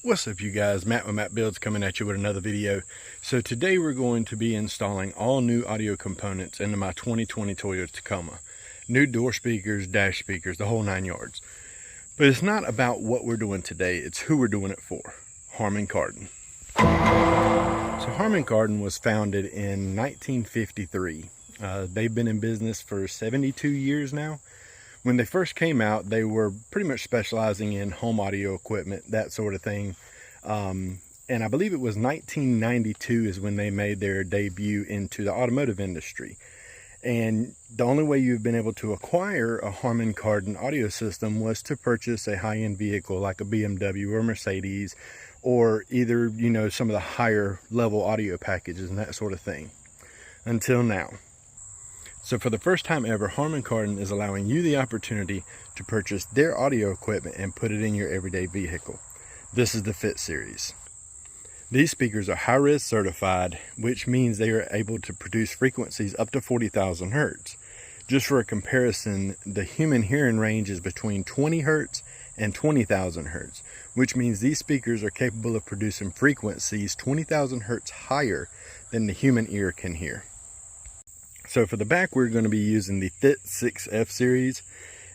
What's up, you guys? Matt with Matt Builds coming at you with another video. So today we're going to be installing all new audio components into my 2020 Toyota Tacoma. New door speakers, dash speakers, the whole 9 yards. But it's not about what we're doing today, it's who we're doing it for. Harman Kardon. So Harman Kardon was founded in 1953. They've been in business for 72 years now. When they first came out, they were pretty much specializing in home audio equipment, that sort of thing. And I believe it was 1992 is when they made their debut into the automotive industry. And the only way you've been able to acquire a Harman Kardon audio system was to purchase a high-end vehicle like a BMW or Mercedes, or either, you know, some of the higher level audio packages and that sort of thing. Until now. So for the first time ever, Harman Kardon is allowing you the opportunity to purchase their audio equipment and put it in your everyday vehicle. This is the Fit series. These speakers are high-res certified, which means they are able to produce frequencies up to 40,000 hertz. Just for a comparison, the human hearing range is between 20 hertz and 20,000 hertz, which means these speakers are capable of producing frequencies 20,000 hertz higher than the human ear can hear. So for the back, we're going to be using the Fit 6F series.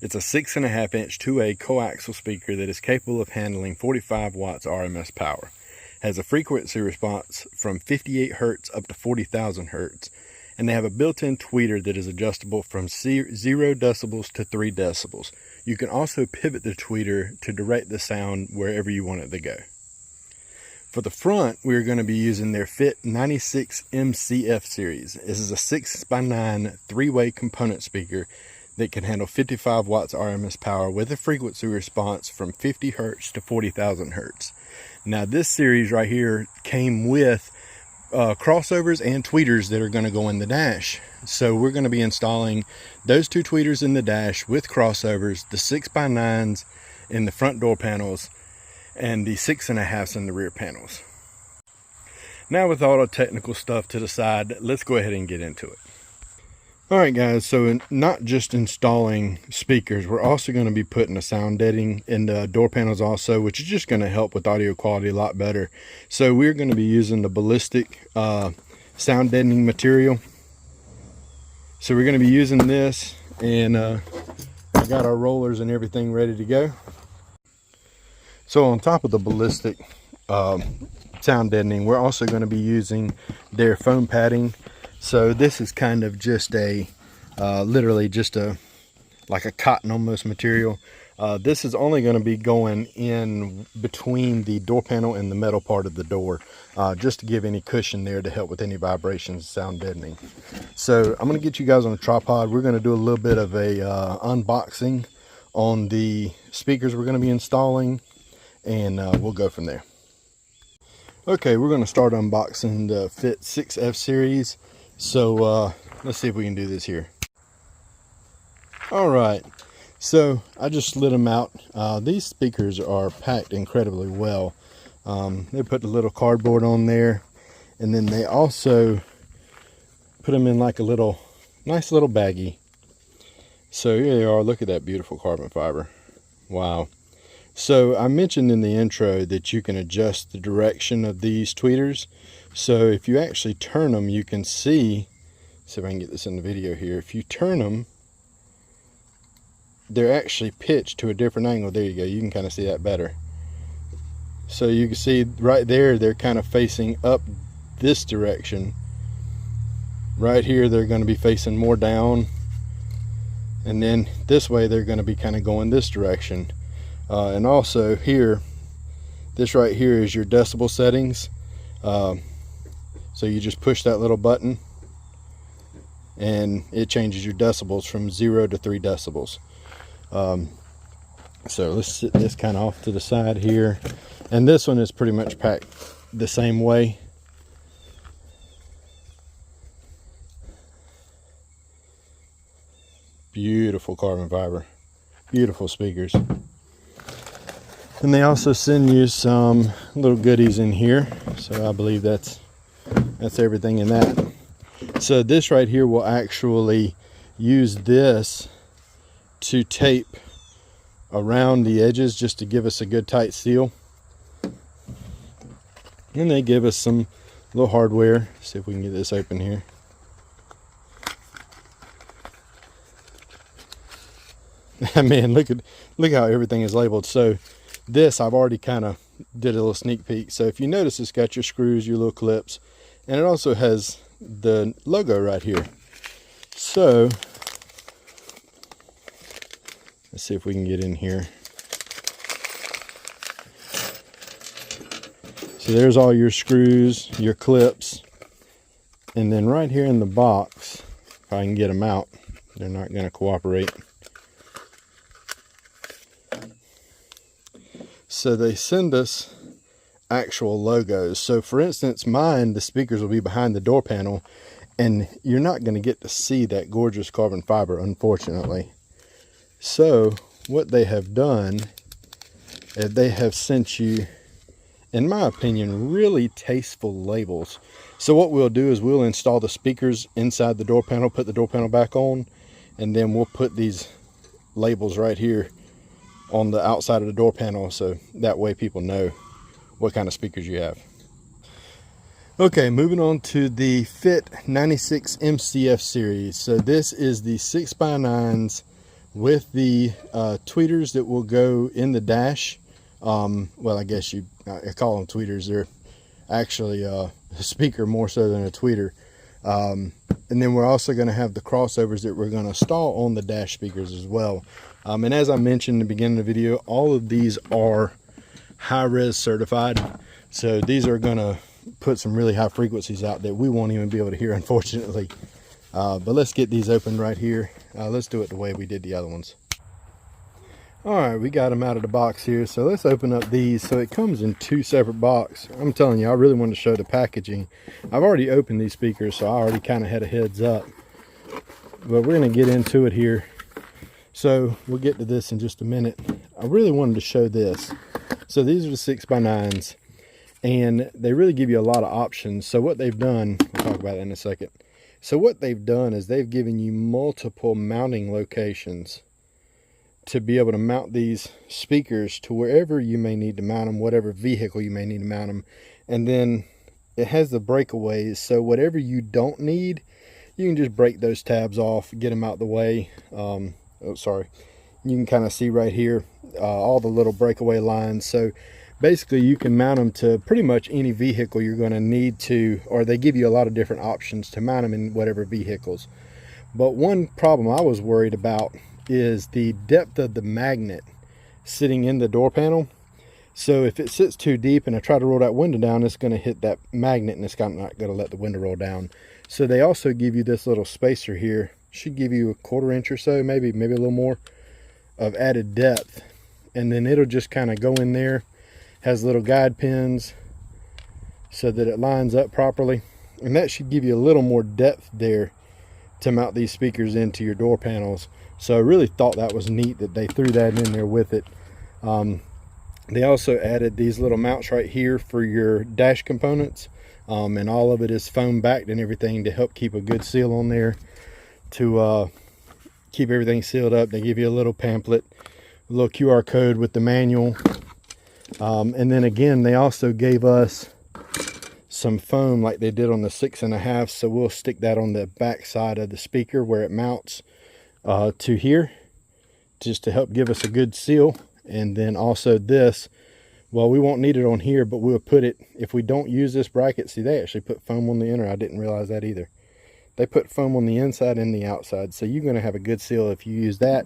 It's a 6.5 inch 2A coaxial speaker that is capable of handling 45 watts RMS power. Has a frequency response from 58 hertz up to 40,000 hertz. And they have a built-in tweeter that is adjustable from 0 decibels to 3 decibels. You can also pivot the tweeter to direct the sound wherever you want it to go. For the front, we're going to be using their Fit 96 MCF series. This is a 6x9 3-way component speaker that can handle 55 watts RMS power with a frequency response from 50 hertz to 40,000 hertz. Now this series right here came with crossovers and tweeters that are going to go in the dash. So we're going to be installing those 2 tweeters in the dash with crossovers, the 6x9s in the front door panels, and the 6.5s in the rear panels. Now with all the technical stuff to the side, let's go ahead and get into it. Alright guys, so not just installing speakers, we're also going to be putting a sound deadening in the door panels also, which is just going to help with audio quality a lot better. So we're going to be using the ballistic sound deadening material. So we're going to be using this, and I got our rollers and everything ready to go. So on top of the ballistic sound deadening, we're also going to be using their foam padding. So this is kind of just a, literally just like a cotton almost material. This is only going to be going in between the door panel and the metal part of the door, just to give any cushion there to help with any vibrations, sound deadening. So I'm going to get you guys on a tripod. We're going to do a little bit of a unboxing on the speakers we're going to be installing, and we'll go from there. Okay, we're going to start unboxing the Fit 6F series. So let's see if we can do this here. Alright, so I just slid them out. These speakers are packed incredibly well. They put the little cardboard on there, and then they also put them in like a little nice little baggie. So here they are. Look at that beautiful carbon fiber. Wow. So I mentioned in the intro that you can adjust the direction of these tweeters. So if you actually turn them, you can see if I can get this in the video here. If you turn them, they're actually pitched to a different angle. There you go. You can kind of see that better. So you can see right there, they're kind of facing up this direction. Right here, they're going to be facing more down. And then this way, they're going to be kind of going this direction. And also here, this right here is your decibel settings. So you just push that little button and it changes your decibels from 0 to 3 decibels. So let's sit this kind of off to the side here. And this one is pretty much packed the same way. Beautiful carbon fiber, beautiful speakers. And they also send you some little goodies in here. So I believe that's everything in that. So this right here will actually use this to tape around the edges just to give us a good tight seal. And they give us some little hardware. See if we can get this open here. Man, look how everything is labeled. So this, I've already kind of did a little sneak peek. So if you notice, it's got your screws, your little clips, and it also has the logo right here. So let's see if we can get in here. So there's all your screws, your clips, and then right here in the box, if I can get them out, they're not going to cooperate. So they send us actual logos. So for instance, mine, the speakers will be behind the door panel, and you're not going to get to see that gorgeous carbon fiber, unfortunately. So what they have done is they have sent you, in my opinion, really tasteful labels. So what we'll do is we'll install the speakers inside the door panel, put the door panel back on, and then we'll put these labels right here on the outside of the door panel, so that way people know what kind of speakers you have. Okay, moving on to the Fit 96 MCF series. So this is the 6x9s with the tweeters that will go in the dash. Well, I guess I call them tweeters. They're actually a speaker more so than a tweeter. And then we're also going to have the crossovers that we're going to install on the dash speakers as well. And as I mentioned in the beginning of the video, all of these are high-res certified. So these are going to put some really high frequencies out that we won't even be able to hear, unfortunately. But let's get these open right here. Let's do it the way we did the other ones. All right, we got them out of the box here. So let's open up these. So it comes in two separate boxes. I'm telling you, I really wanted to show the packaging. I've already opened these speakers, so I already kind of had a heads up. But we're going to get into it here. So we'll get to this in just a minute. I really wanted to show this. So these are the 6x9s, and they really give you a lot of options. So what they've done, we'll talk about that in a second. So what they've done is they've given you multiple mounting locations to be able to mount these speakers to wherever you may need to mount them, whatever vehicle you may need to mount them. And then it has the breakaways, so whatever you don't need, you can just break those tabs off, get them out the way. Oh, sorry. You can kind of see right here all the little breakaway lines. So basically you can mount them to pretty much any vehicle you're going to need to, or they give you a lot of different options to mount them in whatever vehicles. But one problem I was worried about is the depth of the magnet sitting in the door panel. So if it sits too deep and I try to roll that window down, it's going to hit that magnet and it's not going to let the window roll down. So they also give you this little spacer here. Should give you a 1/4 inch or so, maybe a little more of added depth. And then it'll just kind of go in there. Has little guide pins so that it lines up properly. And that should give you a little more depth there to mount these speakers into your door panels. So I really thought that was neat that they threw that in there with it. They also added these little mounts right here for your dash components. And all of it is foam backed and everything to help keep a good seal on there, to keep everything sealed up. They give you a little pamphlet, a little QR code with the manual. And then again, they also gave us some foam like they did on the 6.5. So we'll stick that on the back side of the speaker where it mounts to here, just to help give us a good seal. And then also this, well, we won't need it on here, but we'll put it, if we don't use this bracket, see, they actually put foam on the inner. I didn't realize that either. They put foam on the inside and the outside, so you're going to have a good seal if you use that.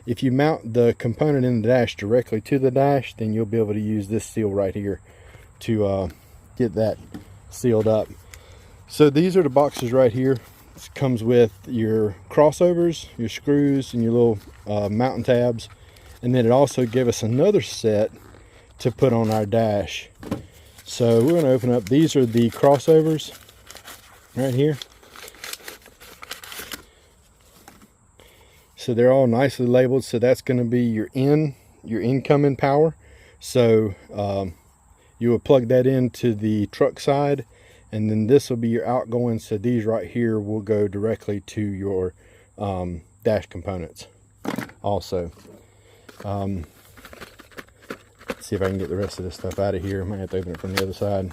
If you mount the component in the dash directly to the dash, then you'll be able to use this seal right here to get that sealed up. So these are the boxes right here. This comes with your crossovers, your screws, and your little mounting tabs. And then it also gave us another set to put on our dash. So we're going to open up, these are the crossovers right here. So they're all nicely labeled. So that's going to be your incoming power. So you will plug that into the truck side, and then this will be your outgoing. So these right here will go directly to your dash components also. Let's see if I can get the rest of this stuff out of here. I might have to open it from the other side.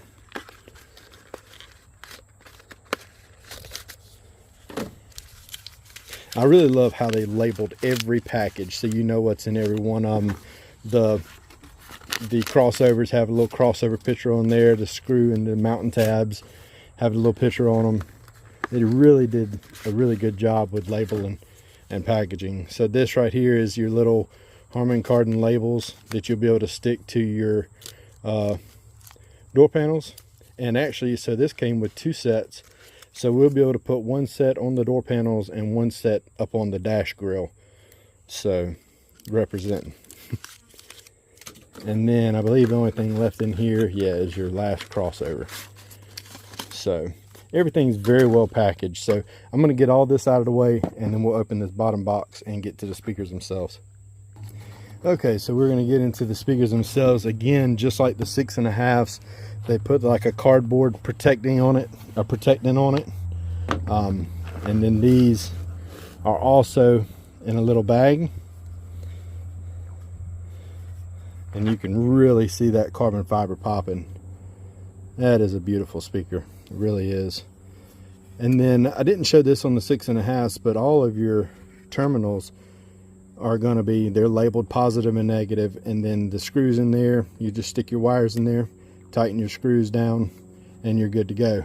I really love how they labeled every package so you know what's in every one of them. The crossovers have a little crossover picture on there. The screw and the mounting tabs have a little picture on them. They really did a really good job with labeling and packaging. So this right here is your little Harman Kardon labels that you'll be able to stick to your door panels. And actually, so this came with 2 sets. So we'll be able to put 1 set on the door panels and 1 set up on the dash grill. So, representing. And then I believe the only thing left in here, yeah, is your last crossover. So, everything's very well packaged. So, I'm going to get all this out of the way, and then we'll open this bottom box and get to the speakers themselves. Okay, so we're going to get into the speakers themselves. Again, just like the 6.5s, they put like a cardboard protecting on it. And then these are also in a little bag. And you can really see that carbon fiber popping. That is a beautiful speaker. It really is. And then I didn't show this on the 6.5s, but all of your terminals are going to be, they're labeled positive and negative, and then the screws in there, you just stick your wires in there, tighten your screws down, and you're good to go.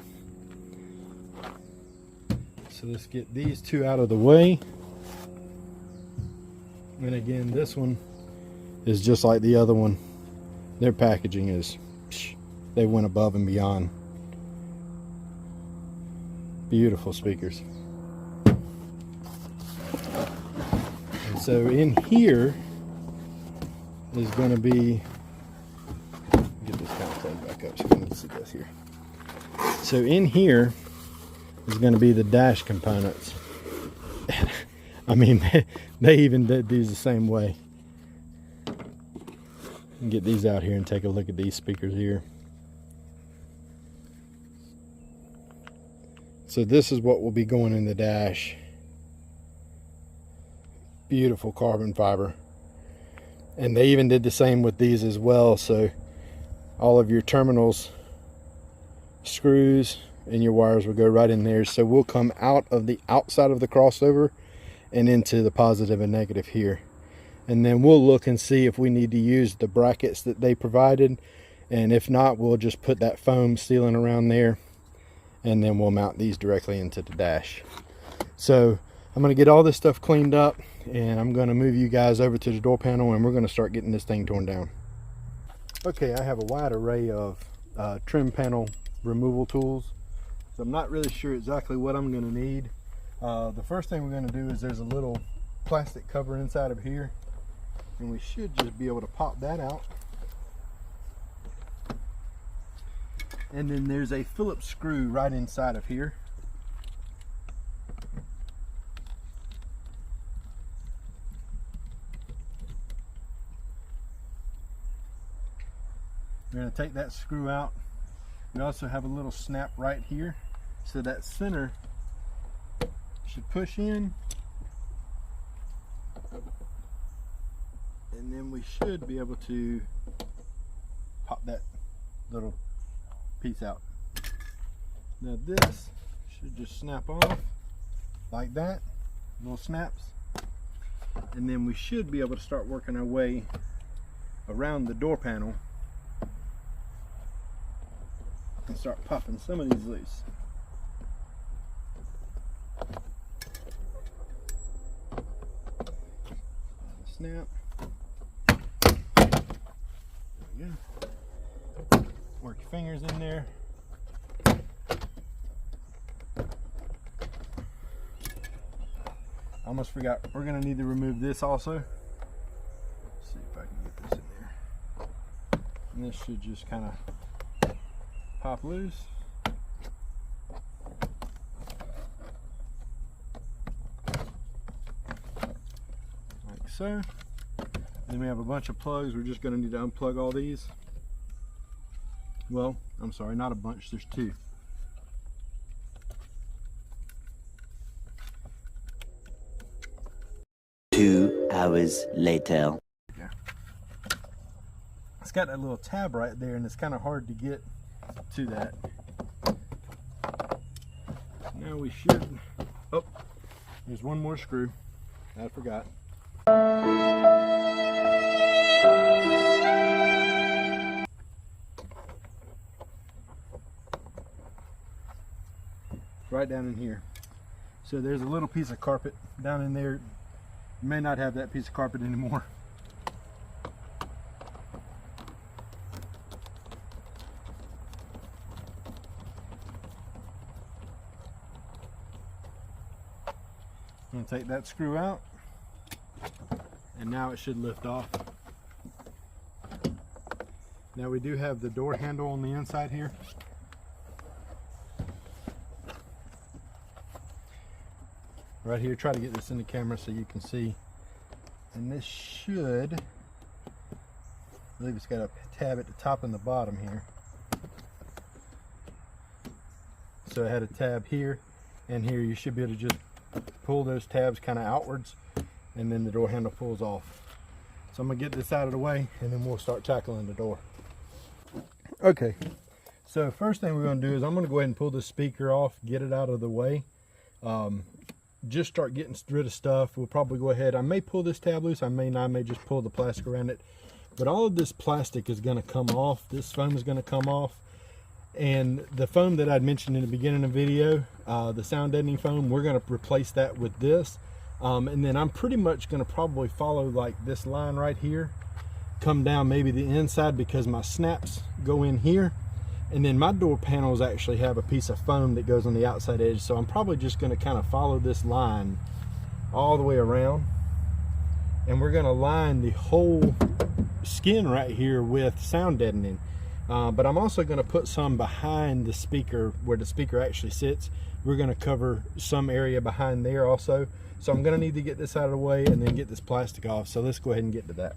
So let's get these 2 out of the way. And again, this one is just like the other one. Their packaging is, they went above and beyond. Beautiful speakers. So in here is going to be, get this kind of plugged back up so you can see this here. So in here is going to be the dash components. I mean, they even did these the same way. Get these out here and take a look at these speakers here. So this is what will be going in the dash. Beautiful carbon fiber. And they even did the same with these as well. So all of your terminals, screws, and your wires will go right in there. So we'll come out of the outside of the crossover and into the positive and negative here. And then we'll look and see if we need to use the brackets that they provided. And if not, we'll just put that foam sealing around there. And then we'll mount these directly into the dash. So I'm going to get all this stuff cleaned up, and I'm going to move you guys over to the door panel, and we're going to start getting this thing torn down. Okay, I have a wide array of trim panel removal tools. So I'm not really sure exactly what I'm going to need. The first thing we're going to do is there's a little plastic cover inside of here, and we should just be able to pop that out. And then there's a Phillips screw right inside of here. We're going to take that screw out. We also have a little snap right here, so that center should push in, and then we should be able to pop that little piece out. Now this should just snap off like that, little snaps, and then we should be able to start working our way around the door panel and start popping some of these loose. Snap. There we go. Work your fingers in there. I almost forgot, we're going to need to remove this also. Let's see if I can get this in there. And this should just kind of pop loose. Like so. Then we have a bunch of plugs. We're just going to need to unplug all these. Well, I'm sorry, not a bunch, there's 2. Two hours later. Yeah. It's got that little tab right there, and it's kind of hard to get to that. Now we should, oh, There's one more screw. I forgot. Right down in here. So there's a little piece of carpet down in there. You may not have that piece of carpet anymore. I'm going to take that screw out, and now it should lift off. Now we do have the door handle on the inside here. Right here, try to get this in the camera so you can see. And this should, I believe it's got a tab at the top and the bottom here. So it had a tab here and here. You should be able to just pull those tabs kind of outwards, and then the door handle pulls off. So I'm gonna get this out of the way, and then we'll start tackling the door. Okay, so first thing we're gonna do is I'm gonna go ahead and pull the speaker off, get it out of the way. Just start getting rid of stuff. We'll probably go ahead, I may pull this tab loose, I may not, I may just pull the plastic around it. But all of this plastic is gonna come off, this foam is gonna come off. And the foam that I'd mentioned in the beginning of the video, the sound deadening foam, we're going to replace that with this. And then I'm pretty much going to probably follow like this line right here, come down maybe the inside, because my snaps go in here. And then my door panels actually have a piece of foam that goes on the outside edge. So I'm probably just going to kind of follow this line all the way around. And we're going to line the whole skin right here with sound deadening. But I'm also going to put some behind the speaker where the speaker actually sits. We're going to cover some area behind there also. So I'm going to need to get this out of the way and then get this plastic off. So let's go ahead and get to that.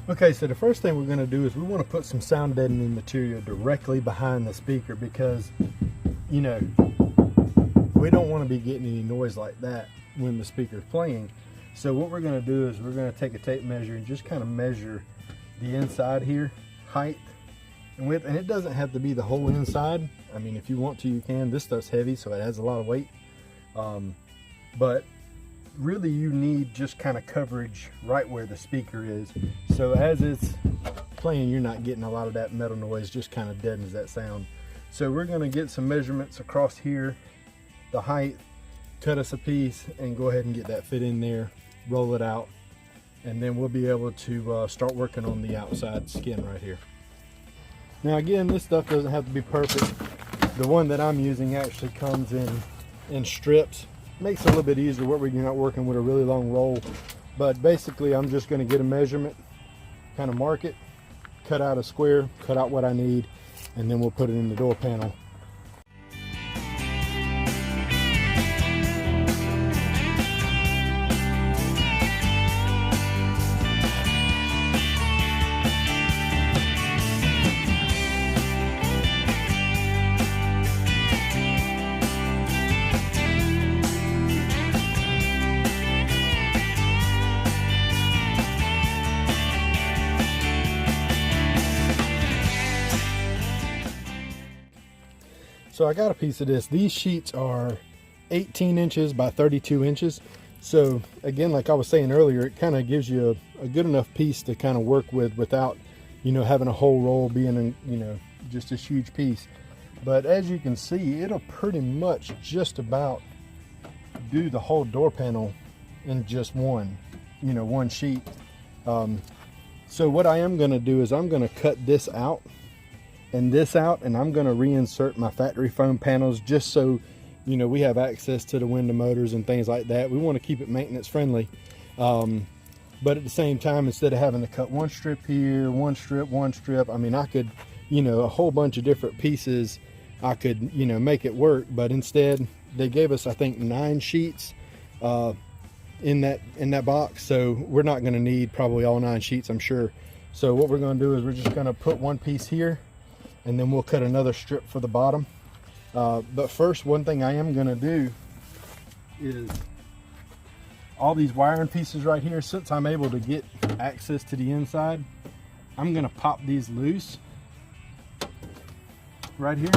Okay, so the first thing we're going to do is we want to put some sound deadening material directly behind the speaker, because, you know, we don't want to be getting any noise like that when the speaker is playing. So what we're going to do is we're going to take a tape measure and just kind of measure the inside here, height and width. And it doesn't have to be the whole inside. I mean, if you want to, you can. This stuff's heavy, so it has a lot of weight. But really you need just kind of coverage right where the speaker is, so as it's playing you're not getting a lot of that metal noise, just kind of deadens that sound. So we're going to get some measurements across here, the height, cut us a piece and go ahead and get that fit in there, roll it out, and then we'll be able to start working on the outside skin right here. Now again, this stuff doesn't have to be perfect. The one that I'm using actually comes in strips. Makes it a little bit easier where you're not working with a really long roll. But basically I'm just going to get a measurement, kind of mark it, cut out a square, cut out what I need, and then we'll put it in the door panel. So I got a piece of this. These sheets are 18 inches by 32 inches. So again, like I was saying earlier, it kind of gives you a good enough piece to kind of work with without, you know, having a whole roll being, you know, just this huge piece. But as you can see, it'll pretty much just about do the whole door panel in just one, you know, one sheet. So what I am going to do is I'm going to cut this out and this out, and I'm going to reinsert my factory foam panels just so, you know, we have access to the window motors and things like that. We want to keep it maintenance friendly, but at the same time, instead of having to cut one strip here, one strip, I mean, I could, you know, a whole bunch of different pieces, I could, you know, make it work. But instead they gave us, I think, 9 sheets in that box, so we're not going to need probably all 9 sheets, I'm sure. So what we're going to do is we're just going to put one piece here, and then we'll cut another strip for the bottom. But first, one thing I am going to do is all these wiring pieces right here, since I'm able to get access to the inside, I'm going to pop these loose right here.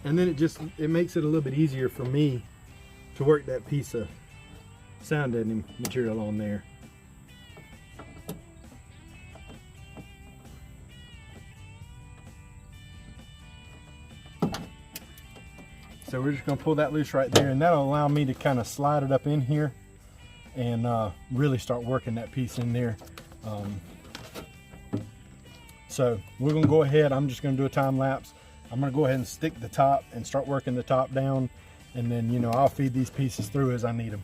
And then it makes it a little bit easier for me to work that piece of sound deadening material on there. So we're just going to pull that loose right there, and that'll allow me to kind of slide it up in here and really start working that piece in there. So we're going to go ahead, I'm just going to do a time lapse. I'm going to go ahead and stick the top and start working the top down, and then, you know, I'll feed these pieces through as I need them.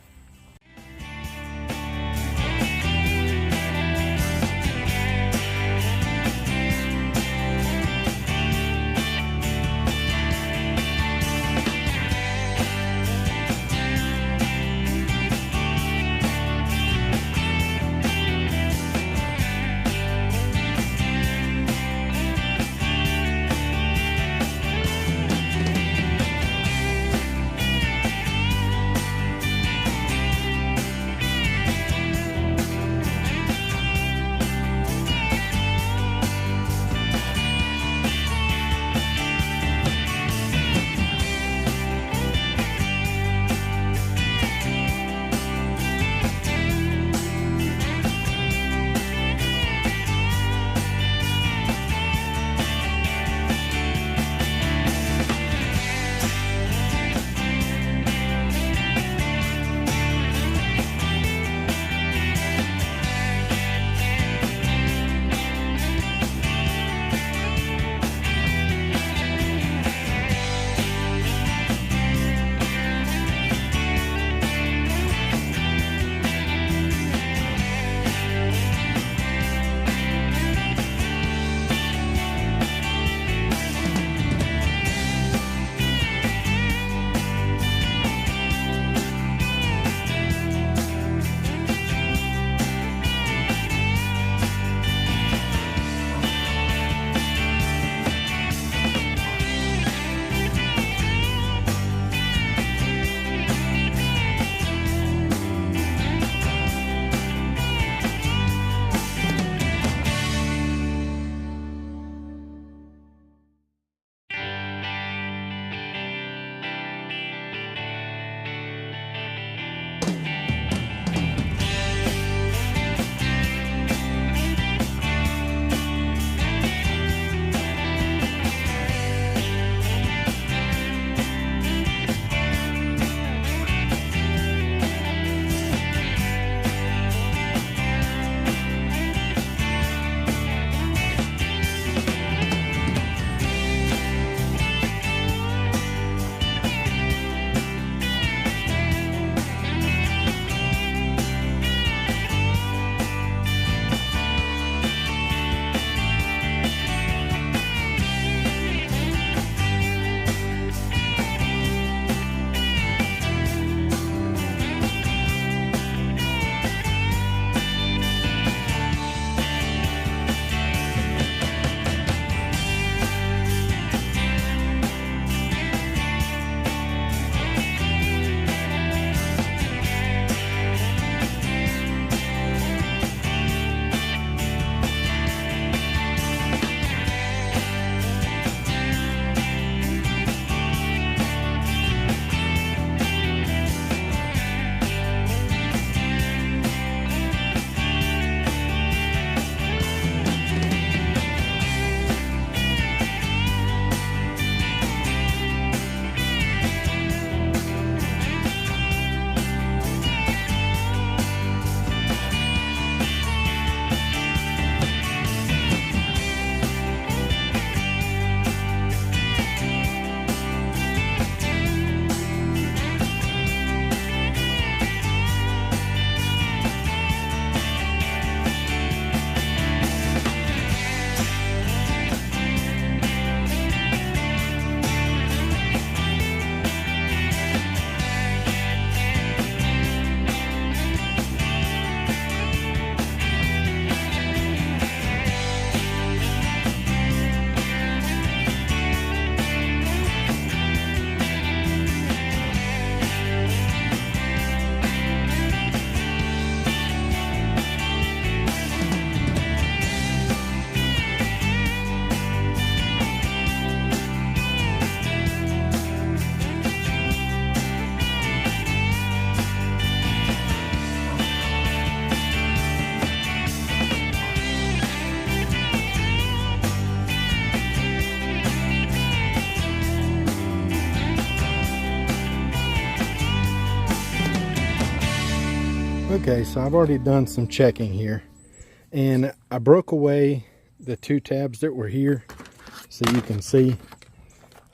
Okay, so I've already done some checking here, and I broke away the two tabs that were here so you can see.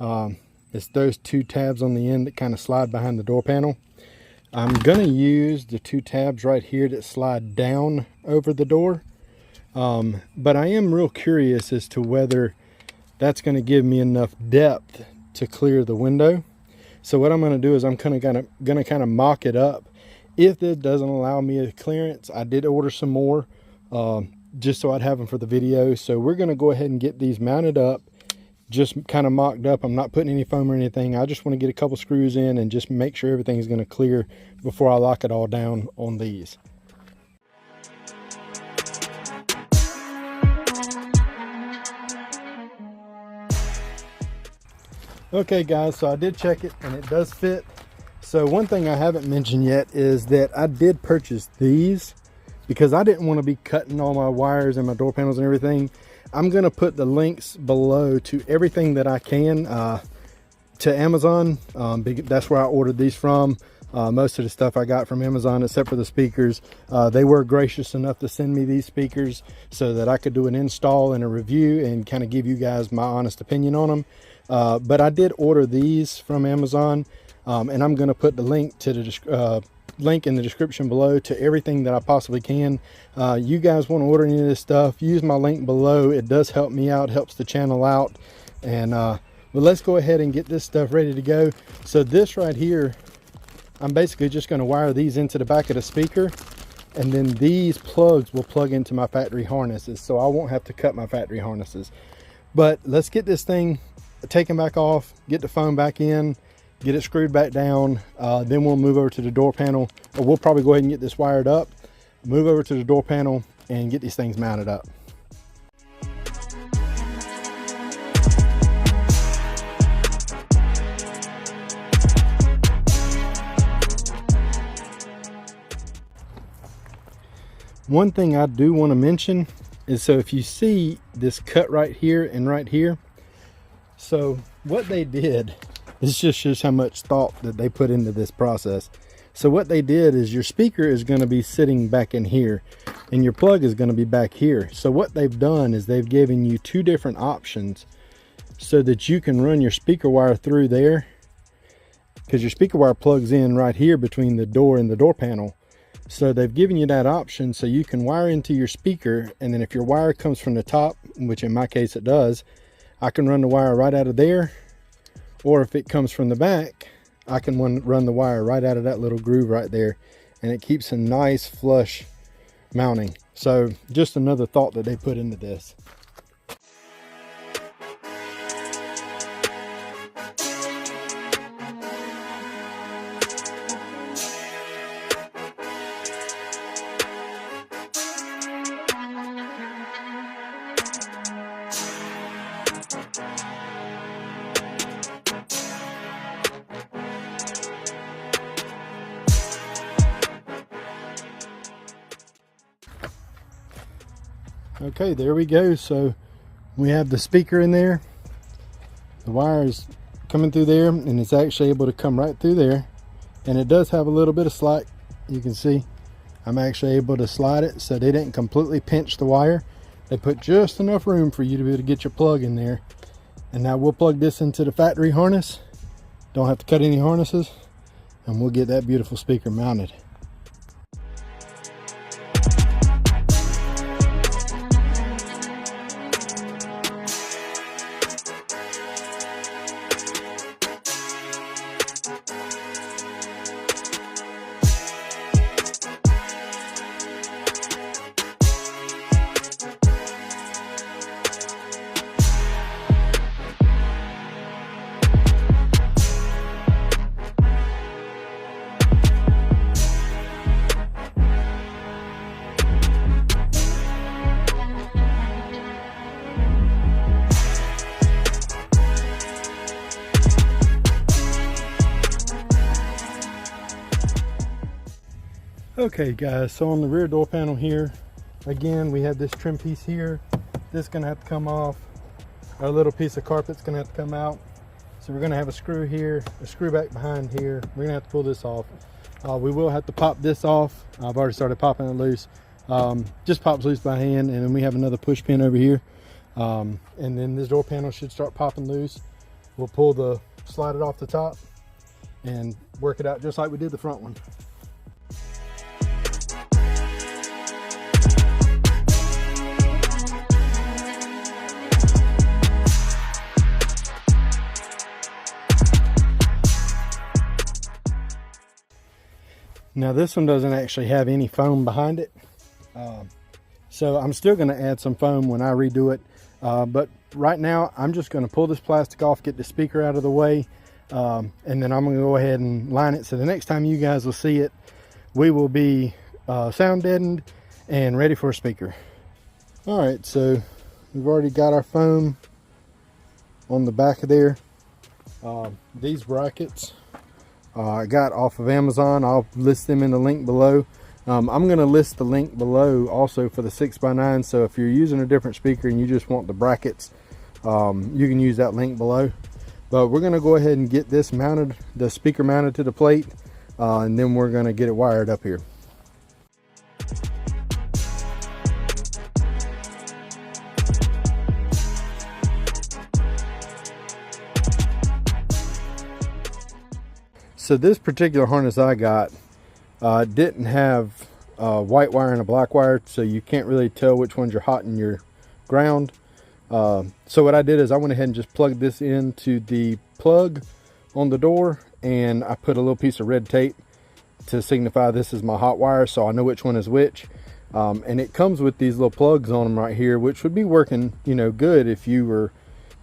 It's those two tabs on the end that kind of slide behind the door panel. I'm going to use the two tabs right here that slide down over the door, but I am real curious as to whether that's going to give me enough depth to clear the window. So what I'm going to do is I'm going to kind of mock it up. If it doesn't allow me a clearance, I did order some more just so I'd have them for the video. So we're going to go ahead and get these mounted up, just kind of mocked up. I'm not putting any foam or anything. I just want to get a couple screws in and just make sure everything's going to clear before I lock it all down on these. Okay guys, so I did check it and it does fit. So one thing I haven't mentioned yet is that I did purchase these because I didn't want to be cutting all my wires and my door panels and everything. I'm going to put the links below to everything that I can to Amazon. That's where I ordered these from. Most of the stuff I got from Amazon except for the speakers. They were gracious enough to send me these speakers so that I could do an install and a review and kind of give you guys my honest opinion on them. But I did order these from Amazon. And I'm going to put the link to the link in the description below to everything that I possibly can. You guys want to order any of this stuff, use my link below. It does help me out, helps the channel out. And but let's go ahead and get this stuff ready to go. So this right here, I'm basically just going to wire these into the back of the speaker, and then these plugs will plug into my factory harnesses, so I won't have to cut my factory harnesses. But let's get this thing taken back off, get the foam back in, get it screwed back down, then we'll move over to the door panel, or we'll probably go ahead and get this wired up, move over to the door panel and get these things mounted up. One thing I do want to mention is, so if you see this cut right here and right here, so what they did, this just shows how much thought that they put into this process. So what they did is your speaker is going to be sitting back in here and your plug is going to be back here. So what they've done is they've given you two different options so that you can run your speaker wire through there, because your speaker wire plugs in right here between the door and the door panel. So they've given you that option so you can wire into your speaker, and then if your wire comes from the top, which in my case it does, I can run the wire right out of there. Or if it comes from the back, I can run the wire right out of that little groove right there, and it keeps a nice flush mounting. So just another thought that they put into this. Okay, there we go. So we have the speaker in there, the wire is coming through there, and it's actually able to come right through there, and it does have a little bit of slack. You can see I'm actually able to slide it, so they didn't completely pinch the wire. They put just enough room for you to be able to get your plug in there. And now we'll plug this into the factory harness, don't have to cut any harnesses, and we'll get that beautiful speaker mounted. Okay guys, so on the rear door panel here, again we have this trim piece here. This is going to have to come off. Our little piece of carpet's going to have to come out. So we're going to have a screw here, a screw back behind here. We're going to have to pull this off. We will have to pop this off. I've already started popping it loose. Just pops loose by hand, and then we have another push pin over here. And then this door panel should start popping loose. We'll slide it off the top and work it out just like we did the front one. Now this one doesn't actually have any foam behind it. So I'm still going to add some foam when I redo it. But right now I'm just going to pull this plastic off, get the speaker out of the way. And then I'm going to go ahead and line it. So the next time you guys will see it, we will be sound deadened and ready for a speaker. All right, so we've already got our foam on the back of there. These brackets I got off of Amazon. I'll list them in the link below. I'm going to list the link below also for the 6x9. So if you're using a different speaker and you just want the brackets, you can use that link below. But we're going to go ahead and get this mounted, the speaker mounted to the plate, and then we're going to get it wired up here. So this particular harness I got didn't have white wire and a black wire, so you can't really tell which ones are hot in your ground. So what I did is I went ahead and just plugged this into the plug on the door, and I put a little piece of red tape to signify this is my hot wire, so I know which one is which. And it comes with these little plugs on them right here, which would be working, you know, good if you were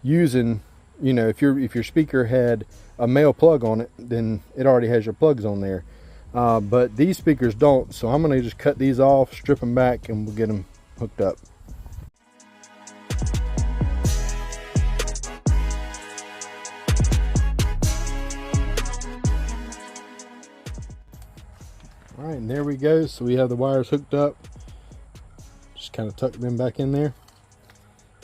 using, you know, if your speaker had a male plug on it, then it already has your plugs on there. But these speakers don't, so I'm going to just cut these off, strip them back, and we'll get them hooked up. All right, and there we go. So we have the wires hooked up. Just kind of tuck them back in there.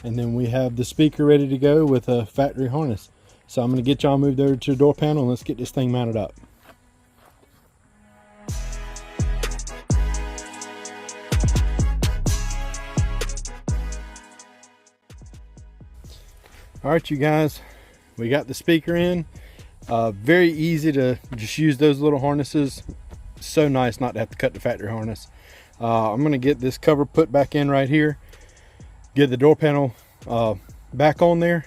And then we have the speaker ready to go with a factory harness. So I'm going to get y'all moved over to the door panel, and let's get this thing mounted up. All right, you guys, we got the speaker in. Very easy to just use those little harnesses. So nice not to have to cut the factory harness. I'm going to get this cover put back in right here. Get the door panel back on there.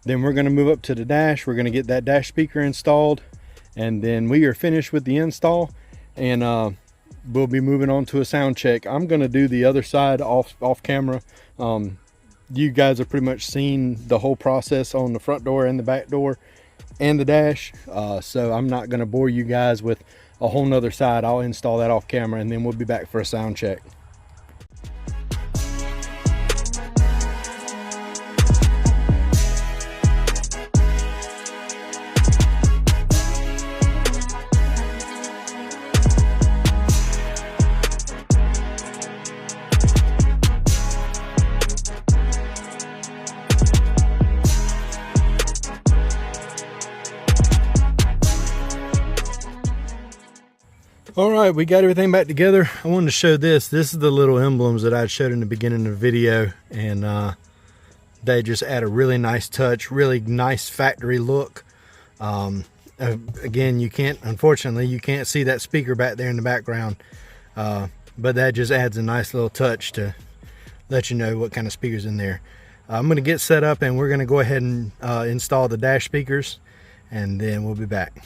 Then we're going to move up to the dash. We're going to get that dash speaker installed, and then we are finished with the install, and we'll be moving on to a sound check. I'm going to do the other side off camera. You guys have pretty much seen the whole process on the front door and the back door and the dash, so I'm not going to bore you guys with a whole nother side. I'll install that off camera, and then we'll be back for a sound check. All right, we got everything back together. I wanted to show this. This is the little emblems that I showed in the beginning of the video, and they just add a really nice touch, really nice factory look. Again, unfortunately, you can't see that speaker back there in the background, but that just adds a nice little touch to let you know what kind of speakers in there. I'm gonna get set up, and we're gonna go ahead and install the dash speakers, and then we'll be back.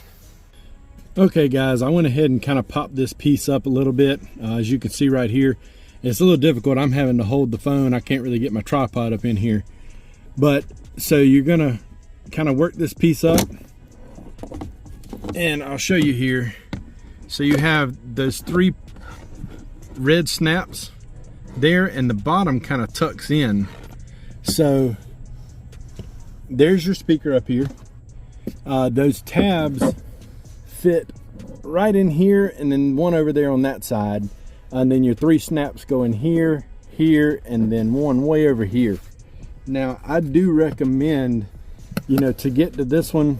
Okay guys, I went ahead and kind of popped this piece up a little bit. As you can see right here, it's a little difficult. I'm having to hold the phone. I can't really get my tripod up in here. But so you're gonna kind of work this piece up, and I'll show you here. So you have those 3 red snaps there, and the bottom kind of tucks in. So there's your speaker up here. Those tabs fit right in here, and then one over there on that side, and then your 3 snaps go in here, here, and then one way over here. Now I do recommend, you know, to get to this one,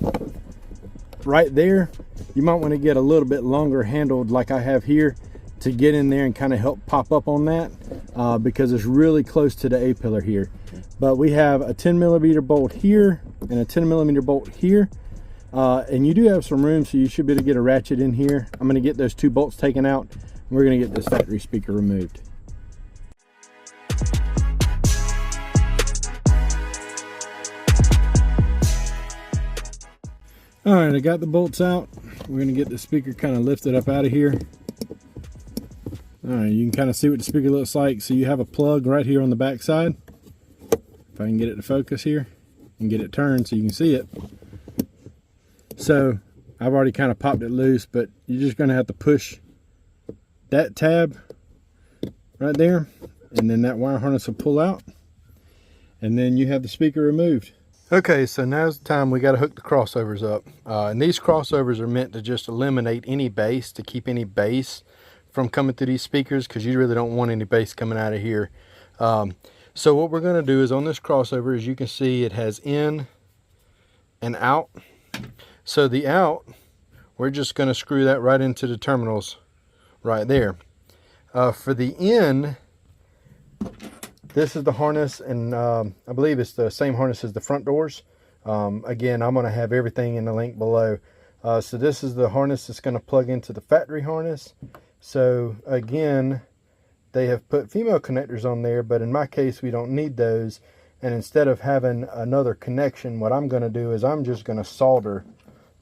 right there, you might want to get a little bit longer handled like I have here to get in there and kind of help pop up on that because it's really close to the A-pillar here. But we have a 10mm bolt here and a 10mm bolt here. And you do have some room, so you should be able to get a ratchet in here. I'm going to get those 2 bolts taken out, and we're going to get this factory speaker removed. All right, I got the bolts out. We're going to get the speaker kind of lifted up out of here. All right, you can kind of see what the speaker looks like. So you have a plug right here on the back side. If I can get it to focus here and get it turned so you can see it. So I've already kind of popped it loose, but you're just going to have to push that tab right there, and then that wire harness will pull out, and then you have the speaker removed. Okay, so now's the time we got to hook the crossovers up. And these crossovers are meant to just eliminate any bass, to keep any bass from coming through these speakers, because you really don't want any bass coming out of here. So what we're going to do is on this crossover, as you can see, it has in and out. So the out, we're just going to screw that right into the terminals right there. For the in, this is the harness, and I believe it's the same harness as the front doors. Again, I'm going to have everything in the link below. So this is the harness that's going to plug into the factory harness. So again, they have put female connectors on there, but in my case, we don't need those. And instead of having another connection, what I'm going to do is I'm just going to solder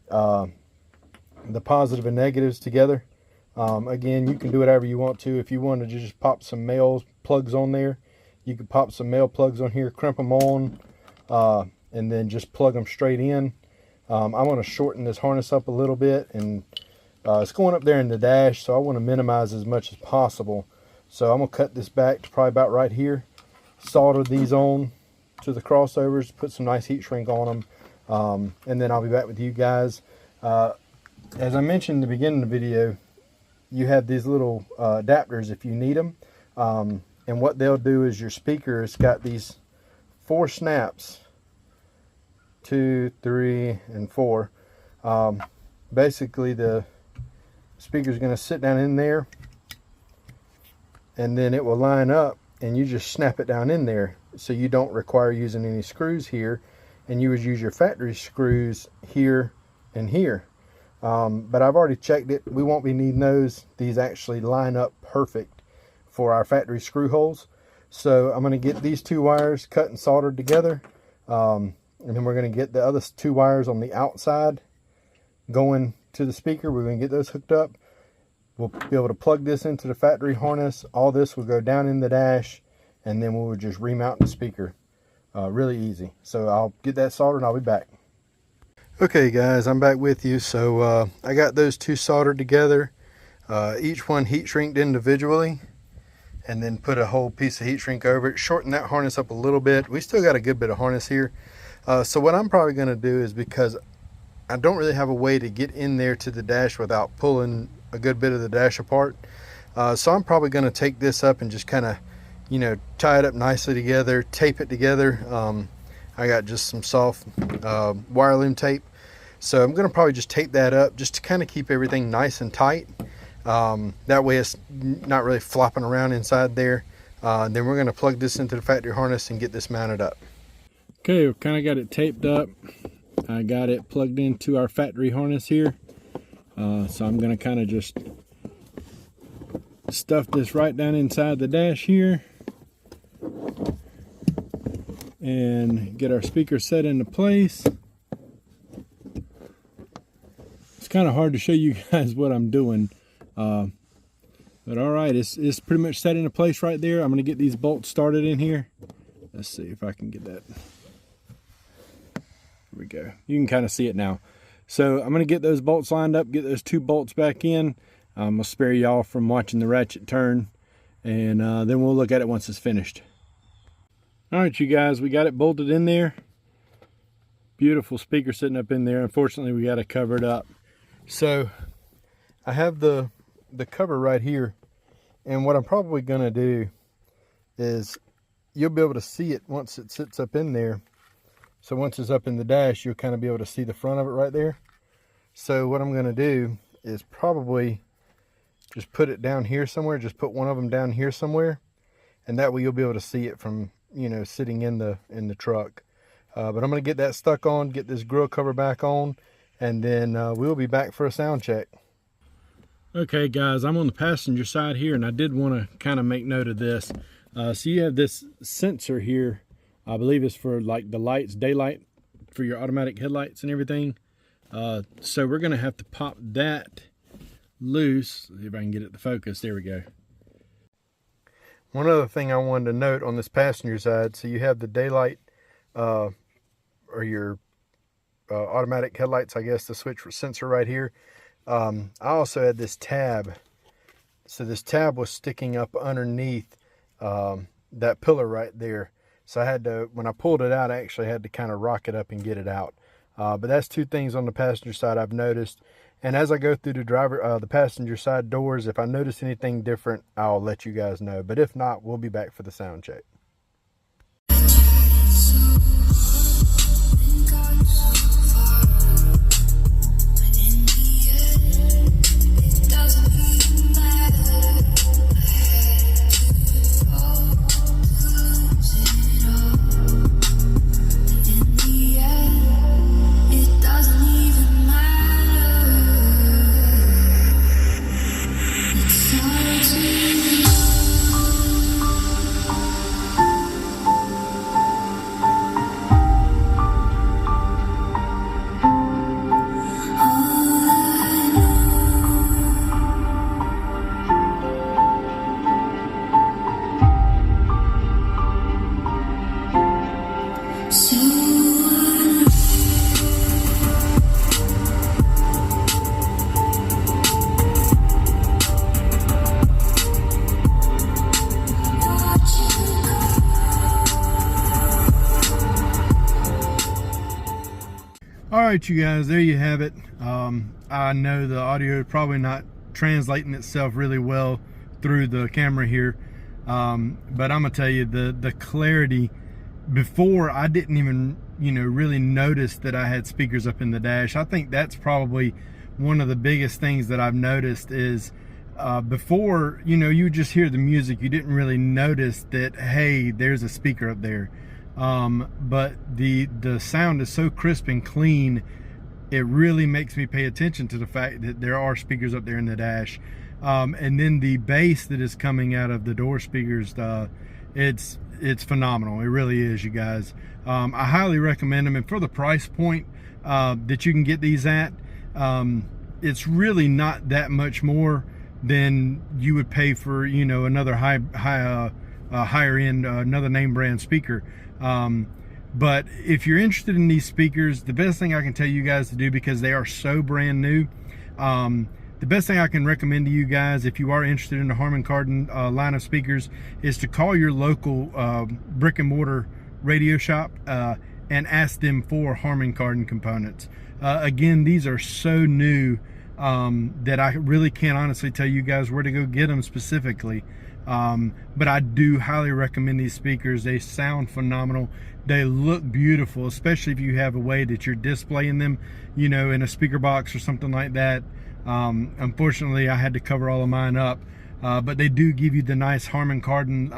the positive and negatives together. Again, you can do whatever you want to. If you want to just pop some male plugs on there, you can pop some male plugs on here, crimp them on, and then just plug them straight in. I want to shorten this harness up a little bit, and it's going up there in the dash, so I want to minimize as much as possible. So I'm going to cut this back to probably about right here, solder these on to the crossovers, put some nice heat shrink on them, and then I'll be back with you guys. As I mentioned in the beginning of the video, you have these little adapters if you need them. And what they'll do is your speaker has got these 4 snaps, 2, 3, and 4. Basically, the speaker is going to sit down in there, and then it will line up, and you just snap it down in there. So you don't require using any screws here, and you would use your factory screws here and here. But I've already checked it. We won't be needing those. These actually line up perfect for our factory screw holes. So I'm going to get these 2 wires cut and soldered together, and then we're going to get the other 2 wires on the outside going to the speaker. We're going to get those hooked up. We'll be able to plug this into the factory harness. All this will go down in the dash, and then we'll just remount the speaker. Really easy. So I'll get that soldered and I'll be back. Okay guys, I'm back with you. So I got those 2 soldered together, each one heat shrinked individually, and then put a whole piece of heat shrink over it. Shorten that harness up a little bit. We still got a good bit of harness here. So what I'm probably going to do is, because I don't really have a way to get in there to the dash without pulling a good bit of the dash apart, so I'm probably going to take this up and just kind of, you know, tie it up nicely together, tape it together. I got just some soft wire loom tape. So I'm going to probably just tape that up just to kind of keep everything nice and tight. That way it's not really flopping around inside there. Then we're going to plug this into the factory harness and get this mounted up. Okay, we've kind of got it taped up. I got it plugged into our factory harness here. So I'm going to kind of just stuff this right down inside the dash here and get our speaker set into place. Kind of hard to show you guys what I'm doing, but all right, it's pretty much set into place right there. I'm going to get these bolts started in here. Let's see if I can get that. There we go. You can kind of see it now. So I'm going to get those bolts lined up, get those 2 bolts back in. I'm going to spare y'all from watching the ratchet turn, and then we'll look at it once it's finished. All right, you guys, we got it bolted in there. Beautiful speaker sitting up in there. Unfortunately, we got to cover it up. So I have the cover right here, and what I'm probably going to do is, you'll be able to see it once it sits up in there. So once it's up in the dash, you'll kind of be able to see the front of it right there. So what I'm going to do is probably just put it down here somewhere, just put one of them down here somewhere, and that way you'll be able to see it from, you know, sitting in the truck. But I'm going to get that stuck on, get this grill cover back on, and then we'll be back for a sound check. Okay guys, I'm on the passenger side here, and I did want to kind of make note of this. So you have this sensor here, I believe it's for like the lights, daylight, for your automatic headlights and everything. So we're going to have to pop that loose. See if I can get it to focus. There we go. One other thing I wanted to note on this passenger side, so you have the daylight or your automatic headlights, I guess, the switch for sensor right here. I also had this tab. So this tab was sticking up underneath that pillar right there. So I had to, when I pulled it out, I actually had to kind of rock it up and get it out. But that's two things on the passenger side I've noticed. And as I go through the passenger side doors, if I notice anything different, I'll let you guys know. But if not, we'll be back for the sound check. Alright you guys, there you have it. I know the audio is probably not translating itself really well through the camera here, but I'm gonna tell you, the clarity, before I didn't even, you know, really notice that I had speakers up in the dash. I think that's probably one of the biggest things that I've noticed is before, you know, you just hear the music, you didn't really notice that, hey, there's a speaker up there. But the sound is so crisp and clean, it really makes me pay attention to the fact that there are speakers up there in the dash. And then the bass that is coming out of the door speakers, it's phenomenal. It really is, you guys. I highly recommend them, and for the price point that you can get these at, it's really not that much more than you would pay for, you know, another higher end, another name brand speaker. But if you're interested in these speakers, the best thing I can tell you guys to do, because they are so brand new, the best thing I can recommend to you guys, if you are interested in the Harman Kardon line of speakers, is to call your local brick and mortar radio shop and ask them for Harman Kardon components. Again, these are so new that I really can't honestly tell you guys where to go get them specifically. But I do highly recommend these speakers. They sound phenomenal. They look beautiful, especially if you have a way that you're displaying them, you know, in a speaker box or something like that. Unfortunately, I had to cover all of mine up, but they do give you the nice Harman Kardon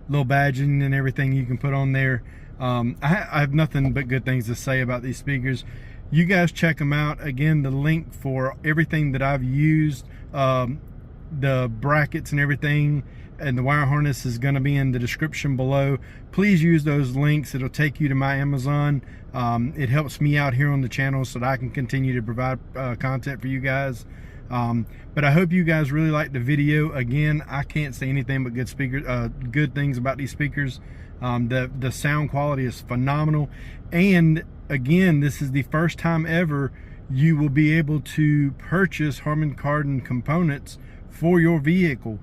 little badging and everything you can put on there. I have nothing but good things to say about these speakers. You guys check them out. Again, the link for everything that I've used, the brackets and everything, and the wire harness is going to be in the description below. Please use those links. It'll take you to my Amazon. It helps me out here on the channel so that I can continue to provide content for you guys. But I hope you guys really liked the video. Again, I can't say anything but good things about these speakers. The sound quality is phenomenal, and again, this is the first time ever you will be able to purchase Harman Kardon components for your vehicle.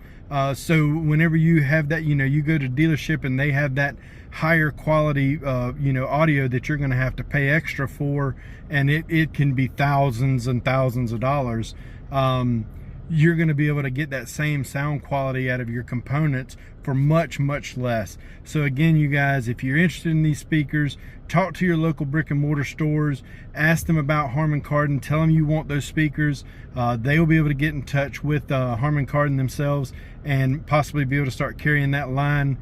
So whenever you have that, you know, you go to dealership and they have that higher quality, you know, audio that you're going to have to pay extra for, and it can be thousands and thousands of dollars. You're going to be able to get that same sound quality out of your components for much less. So again, you guys, if you're interested in these speakers, talk to your local brick and mortar stores, ask them about Harman Kardon, tell them you want those speakers. They will be able to get in touch with Harman Kardon themselves and possibly be able to start carrying that line.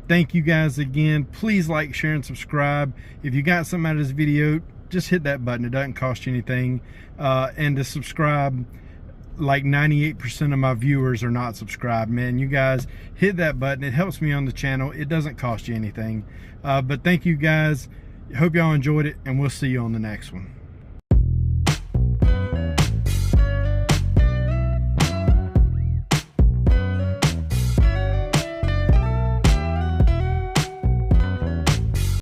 Thank you guys again. Please like, share, and subscribe. If you got something out of this video, just hit that button. It doesn't cost you anything. And to subscribe, like 98% of my viewers are not subscribed. Man, you guys hit that button. It helps me on the channel. It doesn't cost you anything. But thank you guys. Hope y'all enjoyed it, and we'll see you on the next one.